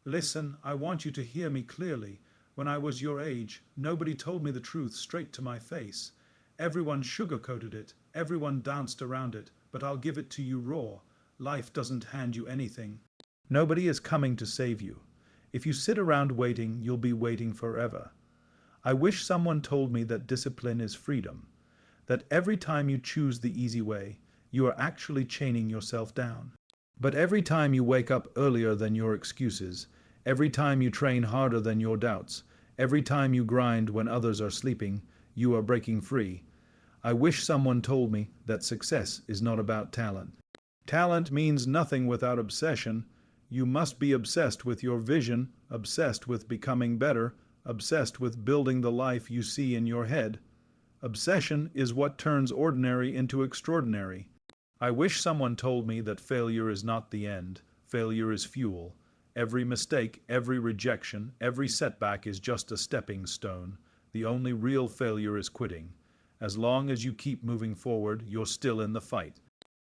Listen, I want you to hear me clearly. When I was your age, nobody told me the truth straight to my face. Everyone sugarcoated it, everyone danced around it, but I'll give it to you raw. Life doesn't hand you anything. Nobody is coming to save you. If you sit around waiting, you'll be waiting forever. I wish someone told me that discipline is freedom, that every time you choose the easy way, you are actually chaining yourself down. But every time you wake up earlier than your excuses, every time you train harder than your doubts, every time you grind when others are sleeping, you are breaking free. I wish someone told me that success is not about talent. Talent means nothing without obsession. You must be obsessed with your vision, obsessed with becoming better, obsessed with building the life you see in your head. Obsession is what turns ordinary into extraordinary. I wish someone told me that failure is not the end. Failure is fuel. Every mistake, every rejection, every setback is just a stepping stone. The only real failure is quitting. As long as you keep moving forward, you're still in the fight.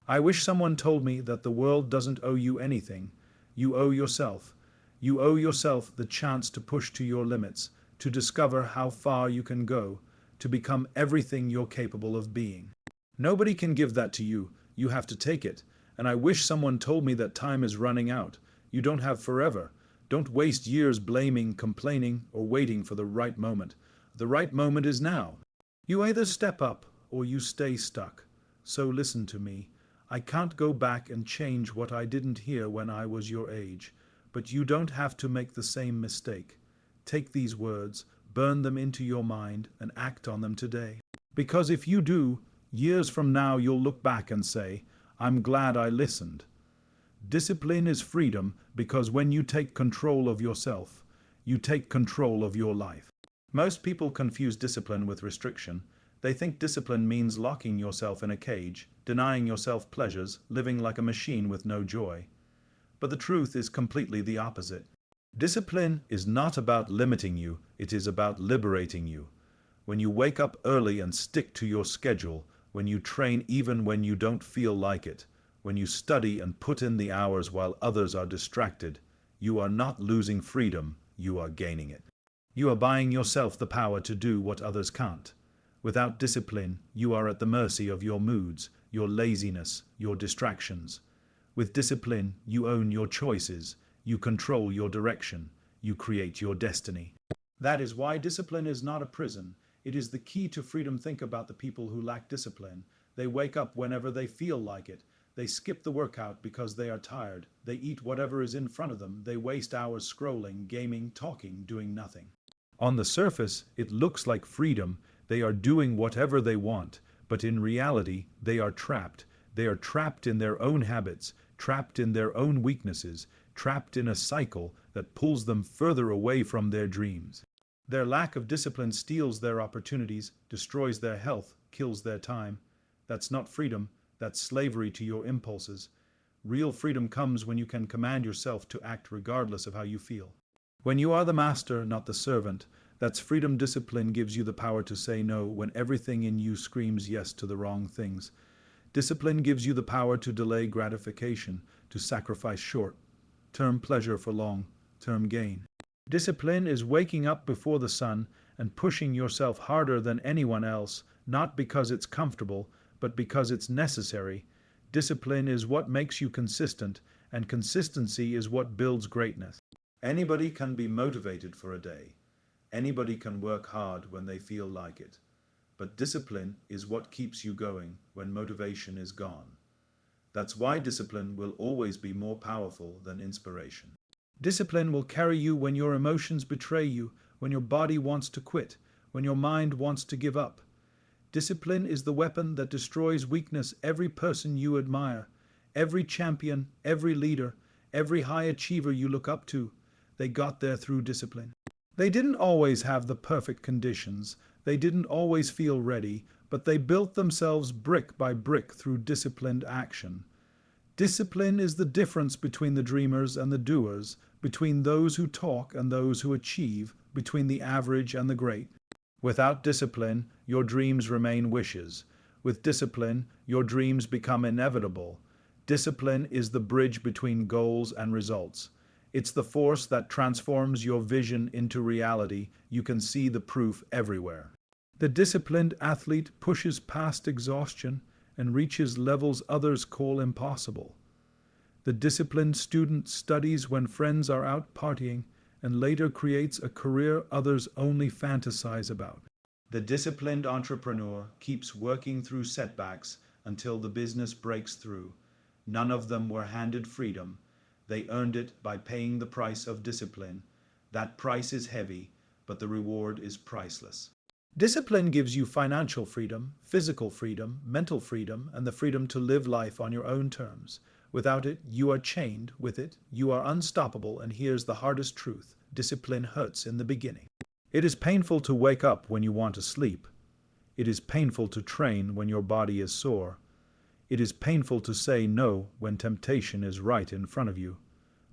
I wish someone told me that the world doesn't owe you anything. You owe yourself. You owe yourself the chance to push to your limits, to discover how far you can go, to become everything you're capable of being. Nobody can give that to you. You have to take it. And I wish someone told me that time is running out. You don't have forever. Don't waste years blaming, complaining, or waiting for the right moment. The right moment is now. You either step up or you stay stuck. So listen to me. I can't go back and change what I didn't hear when I was your age. But you don't have to make the same mistake. Take these words, burn them into your mind, and act on them today. Because if you do, years from now you'll look back and say, I'm glad I listened. Discipline is freedom because when you take control of yourself, you take control of your life. Most people confuse discipline with restriction. They think discipline means locking yourself in a cage, denying yourself pleasures, living like a machine with no joy. But the truth is completely the opposite. Discipline is not about limiting you, it is about liberating you. When you wake up early and stick to your schedule, when you train even when you don't feel like it, when you study and put in the hours while others are distracted, you are not losing freedom, you are gaining it. You are buying yourself the power to do what others can't. Without discipline, you are at the mercy of your moods, your laziness, your distractions. With discipline, you own your choices, you control your direction, you create your destiny. That is why discipline is not a prison. It is the key to freedom. Think about the people who lack discipline. They wake up whenever they feel like it. They skip the workout because they are tired. They eat whatever is in front of them. They waste hours scrolling, gaming, talking, doing nothing. On the surface, it looks like freedom. They are doing whatever they want. But in reality, they are trapped. They are trapped in their own habits, trapped in their own weaknesses, trapped in a cycle that pulls them further away from their dreams. Their lack of discipline steals their opportunities, destroys their health, kills their time. That's not freedom, that's slavery to your impulses. Real freedom comes when you can command yourself to act regardless of how you feel. When you are the master, not the servant, that's freedom. Discipline gives you the power to say no when everything in you screams yes to the wrong things. Discipline gives you the power to delay gratification, to sacrifice short-term pleasure for long-term gain. Discipline is waking up before the sun and pushing yourself harder than anyone else, not because it's comfortable, but because it's necessary. Discipline is what makes you consistent, and consistency is what builds greatness. Anybody can be motivated for a day. Anybody can work hard when they feel like it. But discipline is what keeps you going when motivation is gone. That's why discipline will always be more powerful than inspiration. Discipline will carry you when your emotions betray you, when your body wants to quit, when your mind wants to give up. Discipline is the weapon that destroys weakness. Every person you admire, every champion, every leader, every high achiever you look up to, they got there through discipline. They didn't always have the perfect conditions. They didn't always feel ready, but they built themselves brick by brick through disciplined action. Discipline is the difference between the dreamers and the doers, between those who talk and those who achieve, between the average and the great. Without discipline, your dreams remain wishes. With discipline, your dreams become inevitable. Discipline is the bridge between goals and results. It's the force that transforms your vision into reality. You can see the proof everywhere. The disciplined athlete pushes past exhaustion and reaches levels others call impossible. The disciplined student studies when friends are out partying and later creates a career others only fantasize about. The disciplined entrepreneur keeps working through setbacks until the business breaks through. None of them were handed freedom. They earned it by paying the price of discipline. That price is heavy, but the reward is priceless. Discipline gives you financial freedom, physical freedom, mental freedom, and the freedom to live life on your own terms. Without it, you are chained. With it, you are unstoppable, and here's the hardest truth. Discipline hurts in the beginning. It is painful to wake up when you want to sleep. It is painful to train when your body is sore. It is painful to say no when temptation is right in front of you.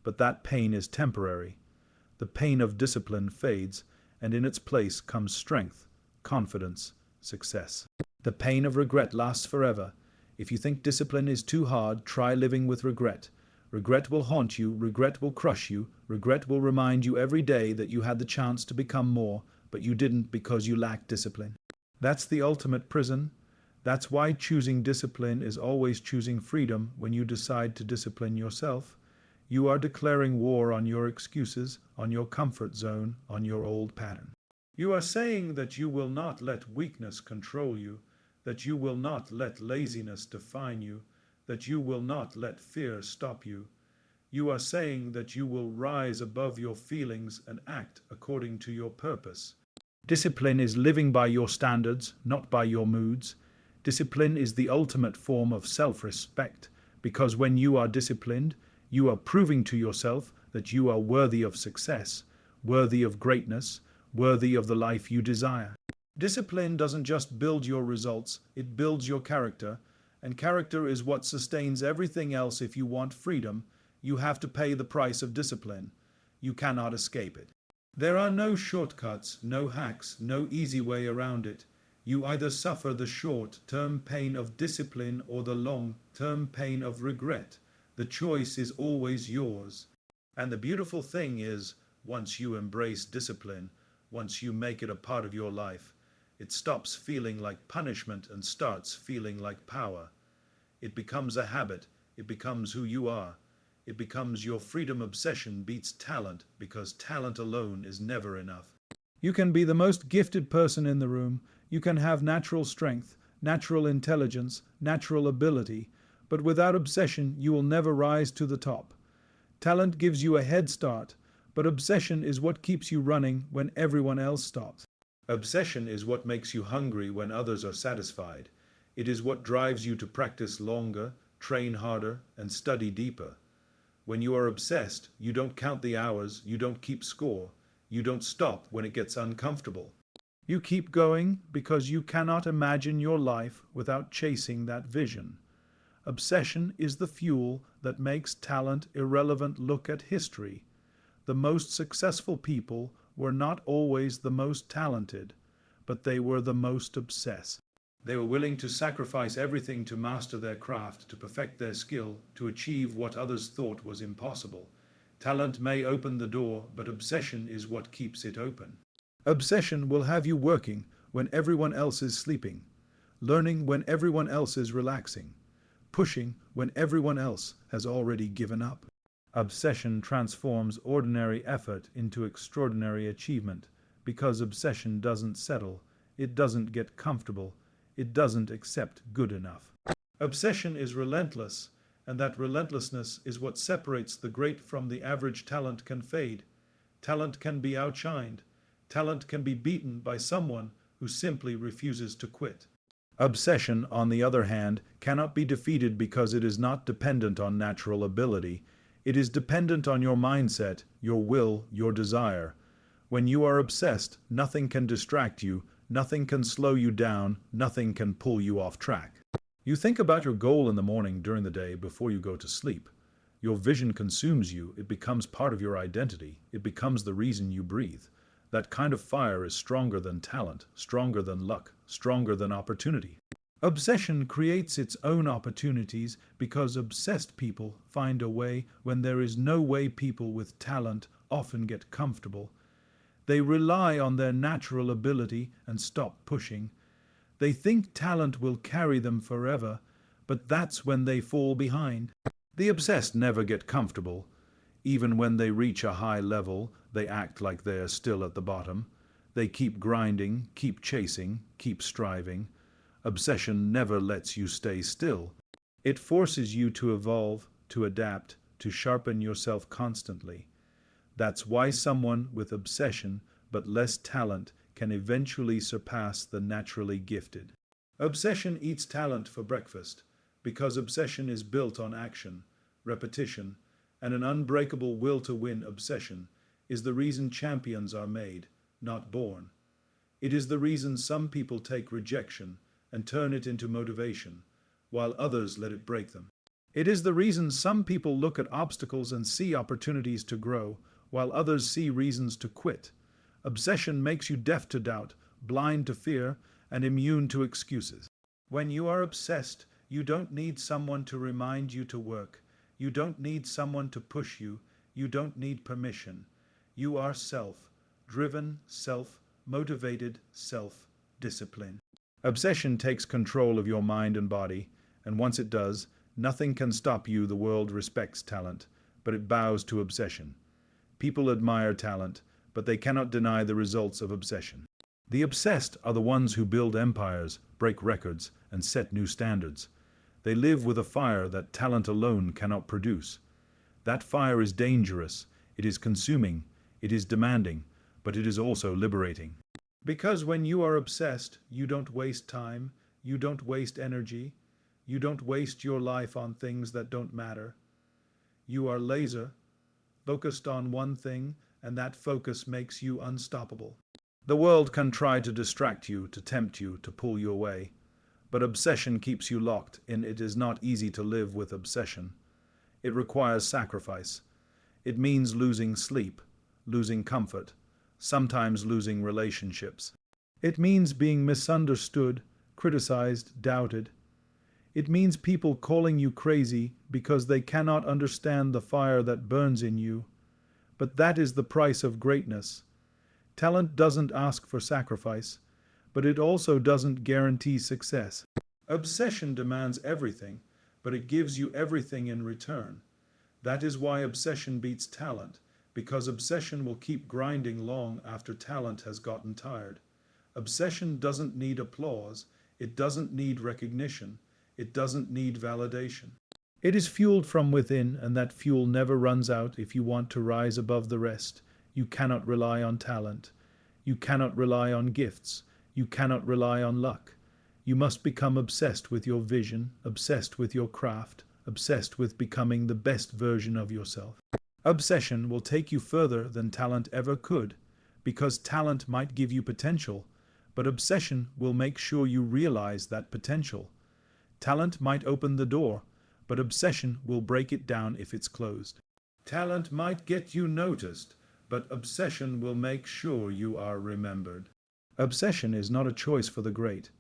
But that pain is temporary. The pain of discipline fades, and in its place comes strength, confidence, success. The pain of regret lasts forever. If you think discipline is too hard, try living with regret. Regret will haunt you, regret will crush you, regret will remind you every day that you had the chance to become more, but you didn't because you lacked discipline. That's the ultimate prison. That's why choosing discipline is always choosing freedom when you decide to discipline yourself. You are declaring war on your excuses, on your comfort zone, on your old pattern. You are saying that you will not let weakness control you, that you will not let laziness define you, that you will not let fear stop you. You are saying that you will rise above your feelings and act according to your purpose. Discipline is living by your standards, not by your moods. Discipline is the ultimate form of self-respect, because when you are disciplined, you are proving to yourself that you are worthy of success, worthy of greatness, worthy of the life you desire. Discipline doesn't just build your results, it builds your character, and character is what sustains everything else. If you want freedom, you have to pay the price of discipline. You cannot escape it. There are no shortcuts, no hacks, no easy way around it. You either suffer the short-term pain of discipline or the long-term pain of regret. The choice is always yours. And the beautiful thing is, once you embrace discipline, once you make it a part of your life, it stops feeling like punishment and starts feeling like power. It becomes a habit. It becomes who you are. It becomes your freedom. Obsession beats talent, because talent alone is never enough. You can be the most gifted person in the room. You can have natural strength, natural intelligence, natural ability, but without obsession, you will never rise to the top. Talent gives you a head start, but obsession is what keeps you running when everyone else stops. Obsession is what makes you hungry when others are satisfied. It is what drives you to practice longer, train harder, and study deeper. When you are obsessed, you don't count the hours, you don't keep score, you don't stop when it gets uncomfortable. You keep going because you cannot imagine your life without chasing that vision. Obsession is the fuel that makes talent irrelevant. Look at history. The most successful people were not always the most talented, but they were the most obsessed. They were willing to sacrifice everything to master their craft, to perfect their skill, to achieve what others thought was impossible. Talent may open the door, but obsession is what keeps it open. Obsession will have you working when everyone else is sleeping, learning when everyone else is relaxing, pushing when everyone else has already given up. Obsession transforms ordinary effort into extraordinary achievement, because obsession doesn't settle, it doesn't get comfortable, it doesn't accept good enough. Obsession is relentless, and that relentlessness is what separates the great from the average. Talent can fade. Talent can be outshined. Talent can be beaten by someone who simply refuses to quit. Obsession, on the other hand, cannot be defeated because it is not dependent on natural ability. It is dependent on your mindset, your will, your desire. When you are obsessed, nothing can distract you, nothing can slow you down, nothing can pull you off track. You think about your goal in the morning, during the day, before you go to sleep. Your vision consumes you, it becomes part of your identity, it becomes the reason you breathe. That kind of fire is stronger than talent, stronger than luck, stronger than opportunity. Obsession creates its own opportunities because obsessed people find a way when there is no way. People with talent often get comfortable. They rely on their natural ability and stop pushing. They think talent will carry them forever, but that's when they fall behind. The obsessed never get comfortable. Even when they reach a high level, they act like they are still at the bottom. They keep grinding, keep chasing, keep striving. Obsession never lets you stay still. It forces you to evolve, to adapt, to sharpen yourself constantly. That's why someone with obsession but less talent can eventually surpass the naturally gifted. Obsession eats talent for breakfast because obsession is built on action, repetition, and an unbreakable will to win. Obsession is the reason champions are made, not born. It is the reason some people take rejection and turn it into motivation, while others let it break them. It is the reason some people look at obstacles and see opportunities to grow, while others see reasons to quit. Obsession makes you deaf to doubt, blind to fear, and immune to excuses. When you are obsessed, you don't need someone to remind you to work. You don't need someone to push you. You don't need permission. You are self-driven, self-motivated, self-disciplined. Obsession takes control of your mind and body, and once it does, nothing can stop you. The world respects talent, but it bows to obsession. People admire talent, but they cannot deny the results of obsession. The obsessed are the ones who build empires, break records, and set new standards. They live with a fire that talent alone cannot produce. That fire is dangerous, it is consuming, it is demanding, but it is also liberating. Because when you are obsessed, you don't waste time, you don't waste energy, you don't waste your life on things that don't matter. You are laser, focused on one thing, and that focus makes you unstoppable. The world can try to distract you, to tempt you, to pull you away. But obsession keeps you locked in. It is not easy to live with obsession. It requires sacrifice. It means losing sleep, losing comfort, sometimes losing relationships. It means being misunderstood, criticized, doubted. It means people calling you crazy because they cannot understand the fire that burns in you. But that is the price of greatness. Talent doesn't ask for sacrifice, but it also doesn't guarantee success. Obsession demands everything, but it gives you everything in return. That is why obsession beats talent, because obsession will keep grinding long after talent has gotten tired. Obsession doesn't need applause, it doesn't need recognition, it doesn't need validation. It is fueled from within, and that fuel never runs out. If you want to rise above the rest, you cannot rely on talent. You cannot rely on gifts. You cannot rely on luck. You must become obsessed with your vision, obsessed with your craft, obsessed with becoming the best version of yourself. Obsession will take you further than talent ever could, because talent might give you potential, but obsession will make sure you realize that potential. Talent might open the door, but obsession will break it down if it's closed. Talent might get you noticed, but obsession will make sure you are remembered. Obsession is not a choice for the great.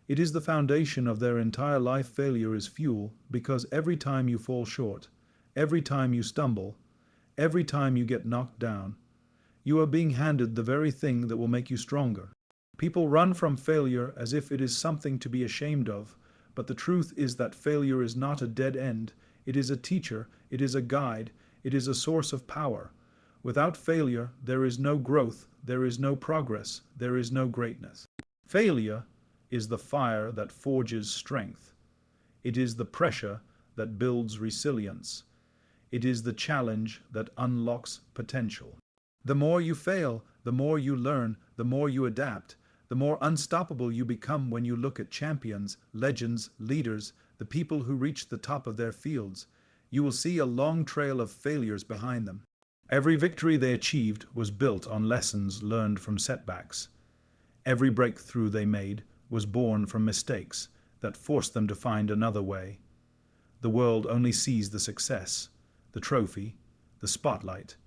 It is the foundation of their entire life. Failure is fuel, because every time you fall short, every time you stumble, every time you get knocked down, you are being handed the very thing that will make you stronger. People run from failure as if it is something to be ashamed of, but the truth is that failure is not a dead end. It is a teacher, it is a guide, it is a source of power. Without failure, there is no growth, there is no progress, there is no greatness. Failure is the fire that forges strength. It is the pressure that builds resilience. It is the challenge that unlocks potential. The more you fail, the more you learn, the more you adapt, the more unstoppable you become. When you look at champions, legends, leaders, the people who reach the top of their fields, you will see a long trail of failures behind them. Every victory they achieved was built on lessons learned from setbacks. Every breakthrough they made was born from mistakes that forced them to find another way. The world only sees the success, the trophy, the spotlight,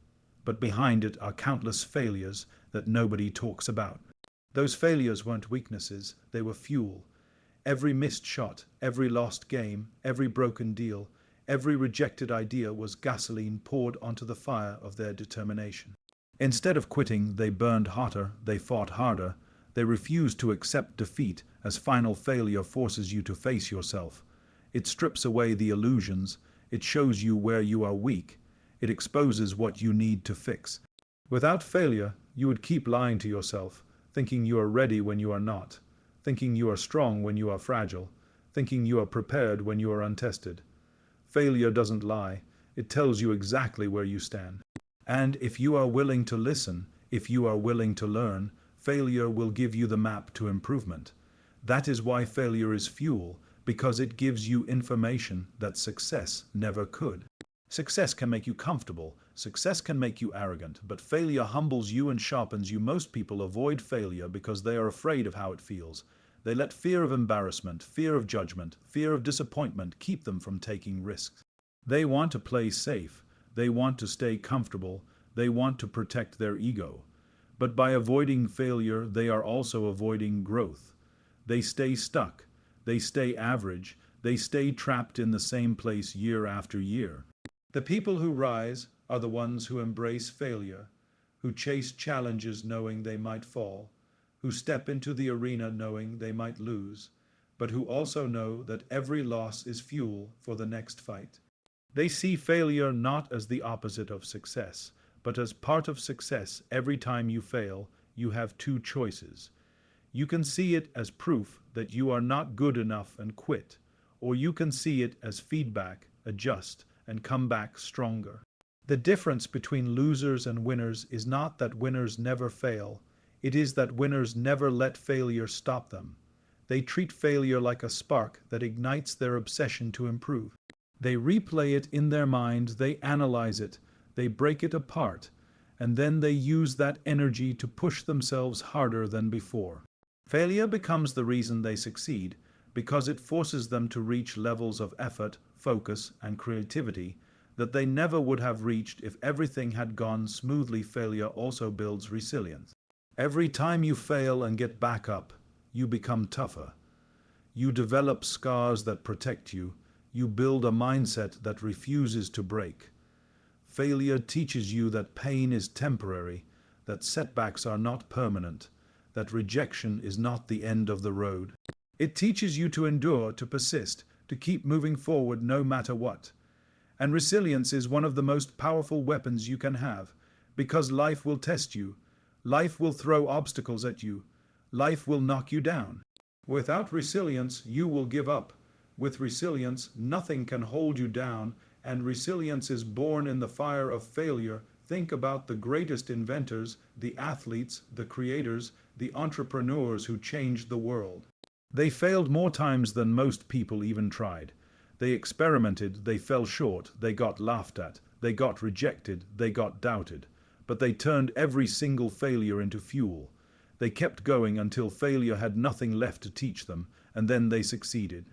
but behind it are countless failures that nobody talks about. Those failures weren't weaknesses, they were fuel. Every missed shot, every lost game, every broken deal, every rejected idea was gasoline poured onto the fire of their determination. Instead of quitting, they burned hotter, they fought harder, they refused to accept defeat as final failure forces you to face yourself. It strips away the illusions, it shows you where you are weak, it exposes what you need to fix. Without failure, you would keep lying to yourself, thinking you are ready when you are not, thinking you are strong when you are fragile, thinking you are prepared when you are untested. Failure doesn't lie, it tells you exactly where you stand. And if you are willing to listen, if you are willing to learn, failure will give you the map to improvement. That is why failure is fuel, because it gives you information that success never could. Success can make you comfortable, success can make you arrogant, but failure humbles you and sharpens you. Most people avoid failure because they are afraid of how it feels. They let fear of embarrassment, fear of judgment, fear of disappointment keep them from taking risks. They want to play safe, they want to stay comfortable, they want to protect their ego. But by avoiding failure, they are also avoiding growth. They stay stuck, they stay average, they stay trapped in the same place year after year. The people who rise are the ones who embrace failure, who chase challenges knowing they might fall, who step into the arena knowing they might lose, but who also know that every loss is fuel for the next fight. They see failure not as the opposite of success, but as part of success. Every time you fail, you have two choices. You can see it as proof that you are not good enough and quit, or you can see it as feedback, adjust, and come back stronger. The difference between losers and winners is not that winners never fail, it is that winners never let failure stop them. They treat failure like a spark that ignites their obsession to improve. They replay it in their minds, they analyze it, they break it apart, and then they use that energy to push themselves harder than before. Failure becomes the reason they succeed, because it forces them to reach levels of effort, focus, and creativity that they never would have reached if everything had gone smoothly. Failure also builds resilience. Every time you fail and get back up, you become tougher. You develop scars that protect you. You build a mindset that refuses to break. Failure teaches you that pain is temporary, that setbacks are not permanent, that rejection is not the end of the road. It teaches you to endure, to persist, to keep moving forward no matter what. And resilience is one of the most powerful weapons you can have, because life will test you, life will throw obstacles at you, life will knock you down. Without resilience, you will give up. With resilience, nothing can hold you down, and resilience is born in the fire of failure. Think about the greatest inventors, the athletes, the creators, the entrepreneurs who changed the world. They failed more times than most people even tried. They experimented, they fell short, they got laughed at, they got rejected, they got doubted. But they turned every single failure into fuel. They kept going until failure had nothing left to teach them, and then they succeeded.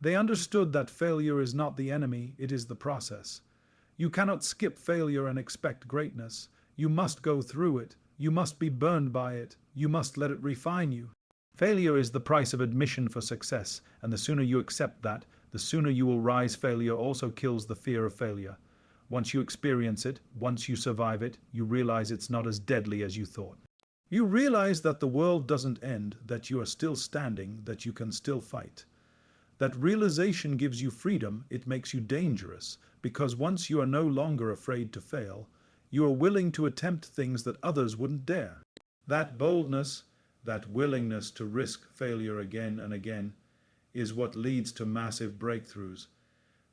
They understood that failure is not the enemy, it is the process. You cannot skip failure and expect greatness. You must go through it. You must be burned by it. You must let it refine you. Failure is the price of admission for success, and the sooner you accept that, the sooner you will rise. Failure also kills the fear of failure. Once you experience it, once you survive it, you realize it's not as deadly as you thought. You realize that the world doesn't end, that you are still standing, that you can still fight. That realization gives you freedom, it makes you dangerous, because once you are no longer afraid to fail, you are willing to attempt things that others wouldn't dare. That boldness, that willingness to risk failure again and again, is what leads to massive breakthroughs.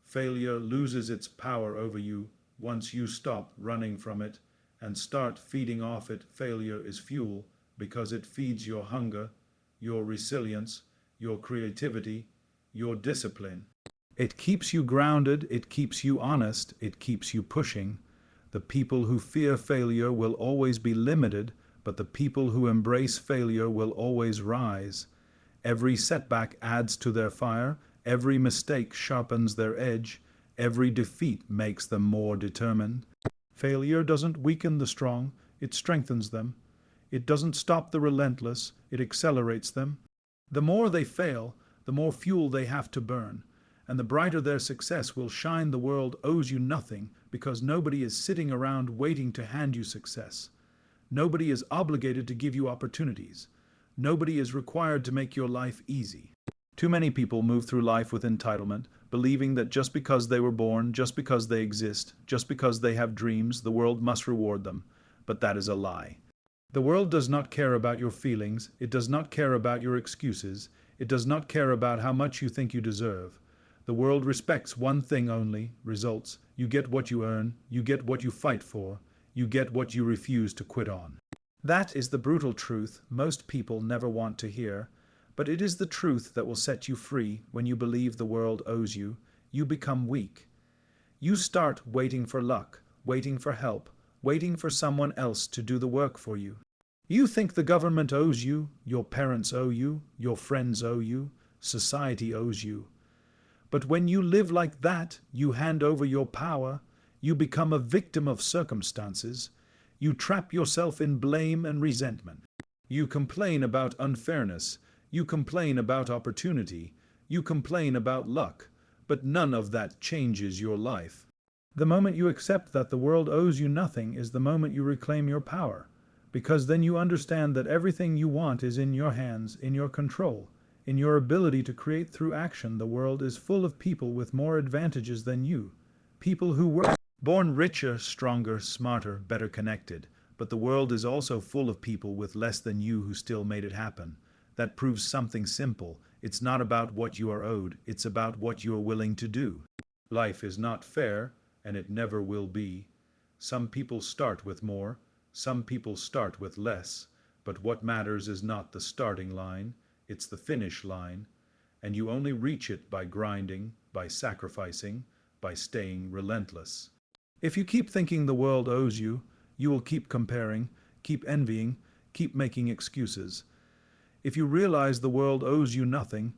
Failure loses its power over you once you stop running from it and start feeding off it. Failure is fuel because it feeds your hunger, your resilience, your creativity, your discipline. It keeps you grounded, it keeps you honest, it keeps you pushing. The people who fear failure will always be limited, but the people who embrace failure will always rise. Every setback adds to their fire, every mistake sharpens their edge, every defeat makes them more determined. Failure doesn't weaken the strong, it strengthens them. It doesn't stop the relentless, it accelerates them. The more they fail, the more fuel they have to burn. And the brighter their success will shine. The world owes you nothing, because nobody is sitting around waiting to hand you success. Nobody is obligated to give you opportunities. Nobody is required to make your life easy. Too many people move through life with entitlement, believing that just because they were born, just because they exist, just because they have dreams, the world must reward them. But that is a lie. The world does not care about your feelings. It does not care about your excuses. It does not care about how much you think you deserve. The world respects one thing only: results. You get what you earn. You get what you fight for. You get what you refuse to quit on. That is the brutal truth most people never want to hear, but it is the truth that will set you free. When you believe the world owes you, you become weak. You start waiting for luck, waiting for help, waiting for someone else to do the work for you. You think the government owes you, your parents owe you, your friends owe you, society owes you. But when you live like that, you hand over your power, you become a victim of circumstances, you trap yourself in blame and resentment. You complain about unfairness, you complain about opportunity, you complain about luck, but none of that changes your life. The moment you accept that the world owes you nothing is the moment you reclaim your power, because then you understand that everything you want is in your hands, in your control, in your ability to create through action. The world is full of people with more advantages than you, people who were born richer, stronger, smarter, better connected. But the world is also full of people with less than you who still made it happen. That proves something simple. It's not about what you are owed, it's about what you are willing to do. Life is not fair, and it never will be. Some people start with more, some people start with less, but what matters is not the starting line, it's the finish line, and you only reach it by grinding, by sacrificing, by staying relentless. If you keep thinking the world owes you, you will keep comparing, keep envying, keep making excuses. If you realize the world owes you nothing,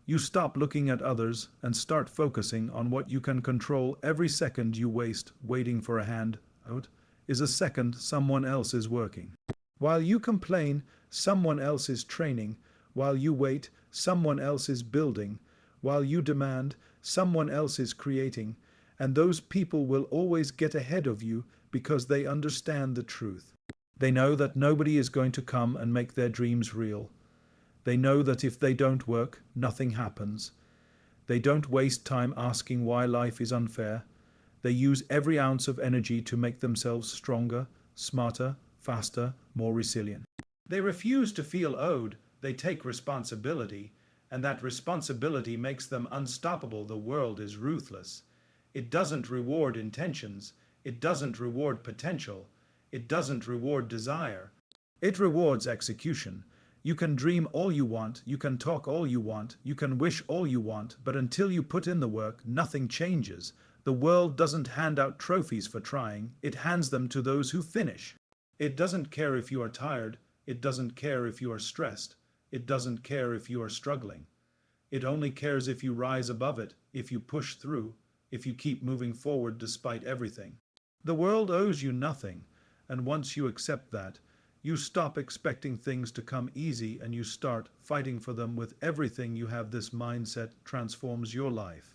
you stop looking at others and start focusing on what you can control. Every second you waste waiting for a handout is a second someone else is working. While you complain, someone else is training. While you wait, someone else is building. While you demand, someone else is creating. And those people will always get ahead of you because they understand the truth. They know that nobody is going to come and make their dreams real. They know that if they don't work, nothing happens. They don't waste time asking why life is unfair. They use every ounce of energy to make themselves stronger, smarter, faster, more resilient. They refuse to feel owed. They take responsibility, and that responsibility makes them unstoppable. The world is ruthless. It doesn't reward intentions. It doesn't reward potential. It doesn't reward desire. It rewards execution. You can dream all you want, you can talk all you want, you can wish all you want, but until you put in the work, nothing changes. The world doesn't hand out trophies for trying, it hands them to those who finish. It doesn't care if you are tired, it doesn't care if you are stressed, it doesn't care if you are struggling. It only cares if you rise above it, if you push through, if you keep moving forward despite everything. The world owes you nothing, and once you accept that, you stop expecting things to come easy and you start fighting for them with everything you have. This mindset transforms your life.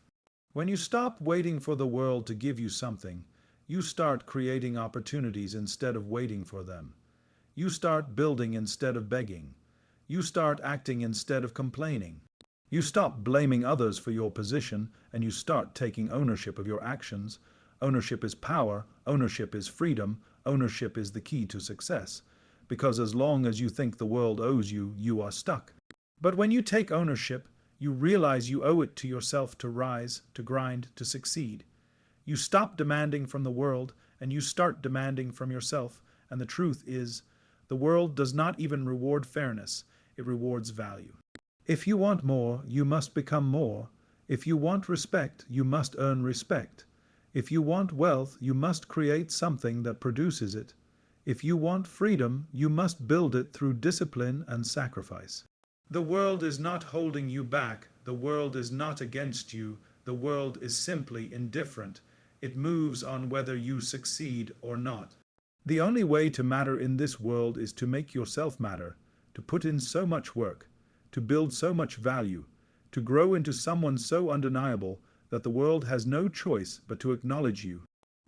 When you stop waiting for the world to give you something, you start creating opportunities instead of waiting for them. You start building instead of begging. You start acting instead of complaining. You stop blaming others for your position and you start taking ownership of your actions. Ownership is power. Ownership is freedom. Ownership is the key to success. Because as long as you think the world owes you, you are stuck. But when you take ownership, you realize you owe it to yourself to rise, to grind, to succeed. You stop demanding from the world and you start demanding from yourself. And the truth is, the world does not even reward fairness, it rewards value. If you want more, you must become more. If you want respect, you must earn respect. If you want wealth, you must create something that produces it. If you want freedom, you must build it through discipline and sacrifice. The world is not holding you back. The world is not against you. The world is simply indifferent. It moves on whether you succeed or not. The only way to matter in this world is to make yourself matter, to put in so much work, to build so much value, to grow into someone so undeniable that the world has no choice but to acknowledge you.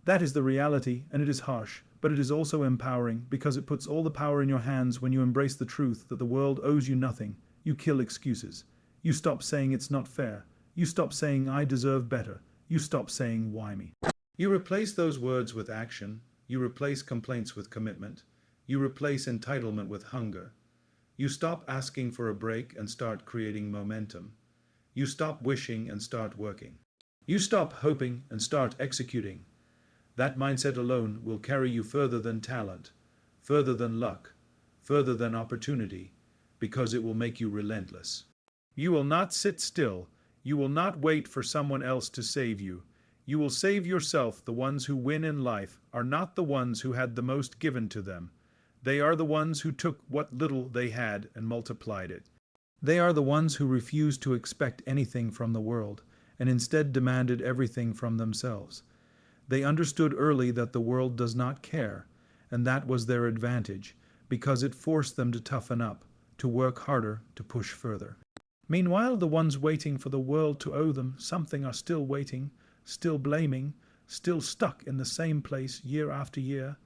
That is the reality, and it is harsh, but it is also empowering because it puts all the power in your hands when you embrace the truth that the world owes you nothing. You kill excuses. You stop saying it's not fair. You stop saying I deserve better. You stop saying why me. You replace those words with action. You replace complaints with commitment. You replace entitlement with hunger. You stop asking for a break and start creating momentum. You stop wishing and start working. You stop hoping and start executing. That mindset alone will carry you further than talent, further than luck, further than opportunity, because it will make you relentless. You will not sit still. You will not wait for someone else to save you. You will save yourself. The ones who win in life are not the ones who had the most given to them. They are the ones who took what little they had and multiplied it. They are the ones who refused to expect anything from the world and instead demanded everything from themselves. They understood early that the world does not care, and that was their advantage, because it forced them to toughen up, to work harder, to push further. Meanwhile, the ones waiting for the world to owe them something are still waiting, still blaming, still stuck in the same place year after year.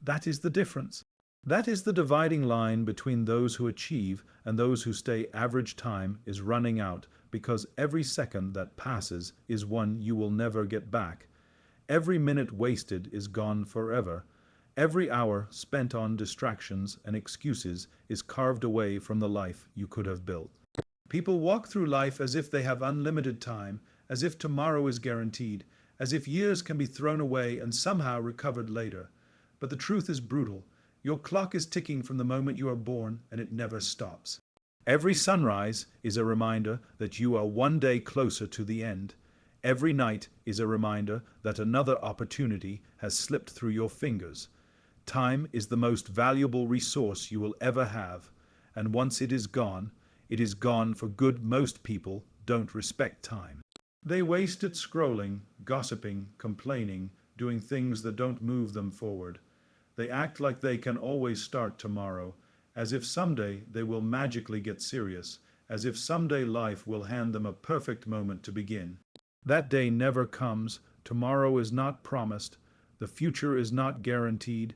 That is the difference. That is the dividing line between those who achieve and those who stay. Average time is running out because every second that passes is one you will never get back. Every minute wasted is gone forever. Every hour spent on distractions and excuses is carved away from the life you could have built. People walk through life as if they have unlimited time, as if tomorrow is guaranteed, as if years can be thrown away and somehow recovered later. But the truth is brutal. Your clock is ticking from the moment you are born, and it never stops. Every sunrise is a reminder that you are one day closer to the end. Every night is a reminder that another opportunity has slipped through your fingers. Time is the most valuable resource you will ever have, and once it is gone for good. Most people don't respect time. They waste it scrolling, gossiping, complaining, doing things that don't move them forward. They act like they can always start tomorrow, as if someday they will magically get serious, as if someday life will hand them a perfect moment to begin. That day never comes. Tomorrow is not promised. The future is not guaranteed.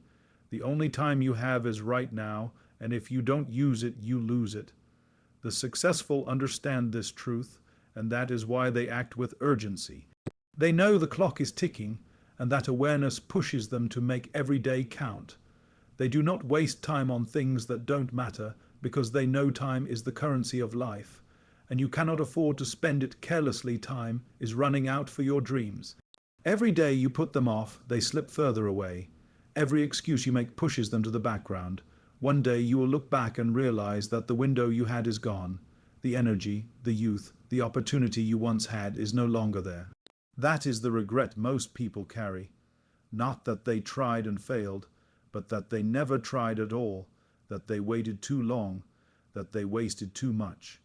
The only time you have is right now, and if you don't use it, you lose it. The successful understand this truth, and that is why they act with urgency. They know the clock is ticking, and that awareness pushes them to make every day count. They do not waste time on things that don't matter, because they know time is the currency of life, and you cannot afford to spend it carelessly. Time is running out for your dreams. Every day you put them off, they slip further away. Every excuse you make pushes them to the background. One day you will look back and realize that the window you had is gone. The energy, the youth, the opportunity you once had is no longer there. That is the regret most people carry. Not that they tried and failed, but that they never tried at all, that they waited too long, that they wasted too much.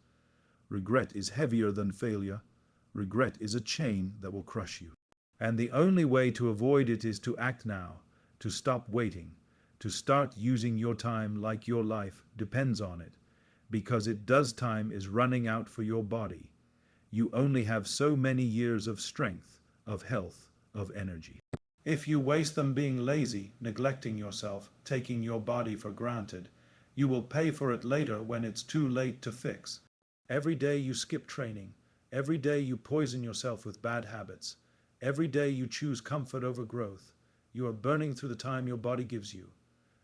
Regret is heavier than failure. Regret is a chain that will crush you. And the only way to avoid it is to act now, to stop waiting, to start using your time like your life depends on it. Because it does. Time is running out for your body. You only have so many years of strength, of health, of energy. If you waste them being lazy, neglecting yourself, taking your body for granted, you will pay for it later when it's too late to fix. Every day you skip training. Every day you poison yourself with bad habits. Every day you choose comfort over growth. You are burning through the time your body gives you.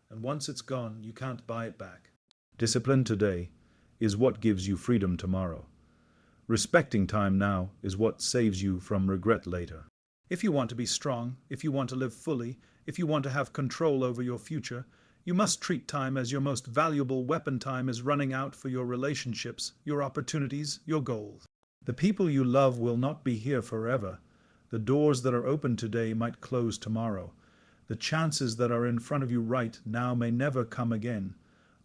And once it's gone, you can't buy it back. Discipline today is what gives you freedom tomorrow. Respecting time now is what saves you from regret later. If you want to be strong, if you want to live fully, if you want to have control over your future, you must treat time as your most valuable weapon. Time is running out for your relationships, your opportunities, your goals. The people you love will not be here forever. The doors that are open today might close tomorrow. The chances that are in front of you right now may never come again.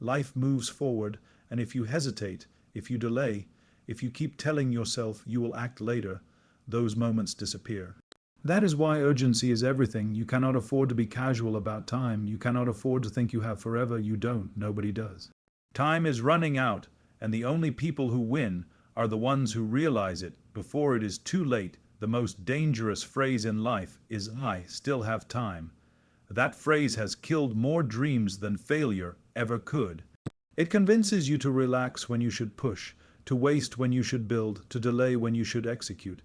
Life moves forward, and if you hesitate, if you delay, if you keep telling yourself you will act later, those moments disappear. That is why urgency is everything. You cannot afford to be casual about time. You cannot afford to think you have forever. You don't. Nobody does. Time is running out, and the only people who win are the ones who realize it before it is too late. The most dangerous phrase in life is "I still have time." That phrase has killed more dreams than failure ever could. It convinces you to relax when you should push, to waste when you should build, to delay when you should execute.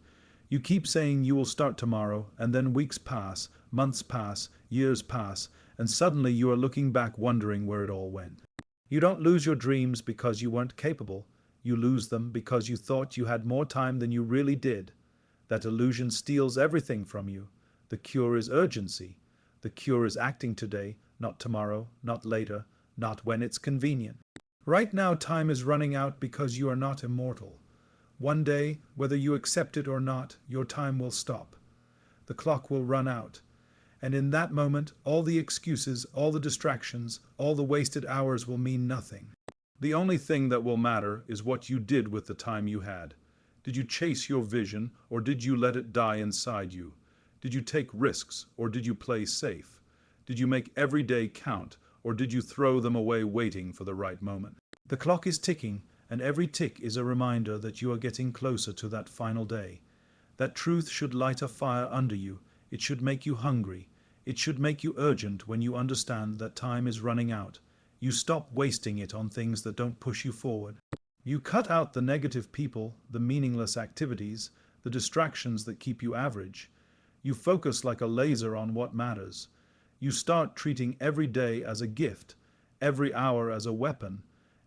You keep saying you will start tomorrow, and then weeks pass, months pass, years pass, and suddenly you are looking back wondering where it all went. You don't lose your dreams because you weren't capable. You lose them because you thought you had more time than you really did. That illusion steals everything from you. The cure is urgency. The cure is acting today, not tomorrow, not later, not when it's convenient. Right now, time is running out because you are not immortal. One day, whether you accept it or not, your time will stop. The clock will run out. And in that moment, all the excuses, all the distractions, all the wasted hours will mean nothing. The only thing that will matter is what you did with the time you had. Did you chase your vision, or did you let it die inside you? Did you take risks, or did you play safe? Did you make every day count, or did you throw them away waiting for the right moment? The clock is ticking, and every tick is a reminder that you are getting closer to that final day. That truth should light a fire under you. It should make you hungry. It should make you urgent when you understand that time is running out. You stop wasting it on things that don't push you forward. You cut out the negative people, the meaningless activities, the distractions that keep you average. You focus like a laser on what matters. You start treating every day as a gift, every hour as a weapon,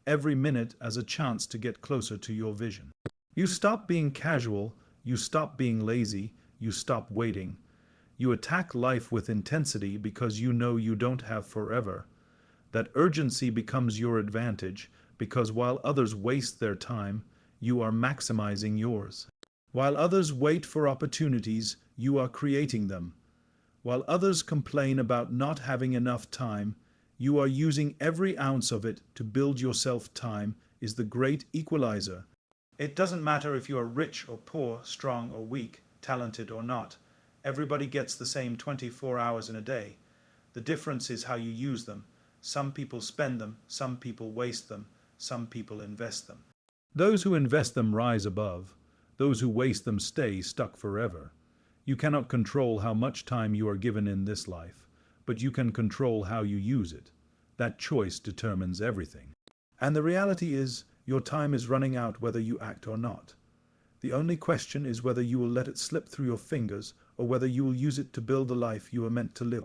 every minute as a chance to get closer to your vision. You stop being casual, you stop being lazy, you stop waiting. You attack life with intensity because you know you don't have forever. That urgency becomes your advantage because while others waste their time, you are maximizing yours. While others wait for opportunities, you are creating them. While others complain about not having enough time, you are using every ounce of it to build yourself. Time is the great equalizer. It doesn't matter if you are rich or poor, strong or weak, talented or not. Everybody gets the same 24 hours in a day. The difference is how you use them. Some people spend them, some people waste them, some people invest them. Those who invest them rise above. Those who waste them stay stuck forever. You cannot control how much time you are given in this life, but you can control how you use it. That choice determines everything. And the reality is, your time is running out whether you act or not. The only question is whether you will let it slip through your fingers or whether you will use it to build the life you are meant to live.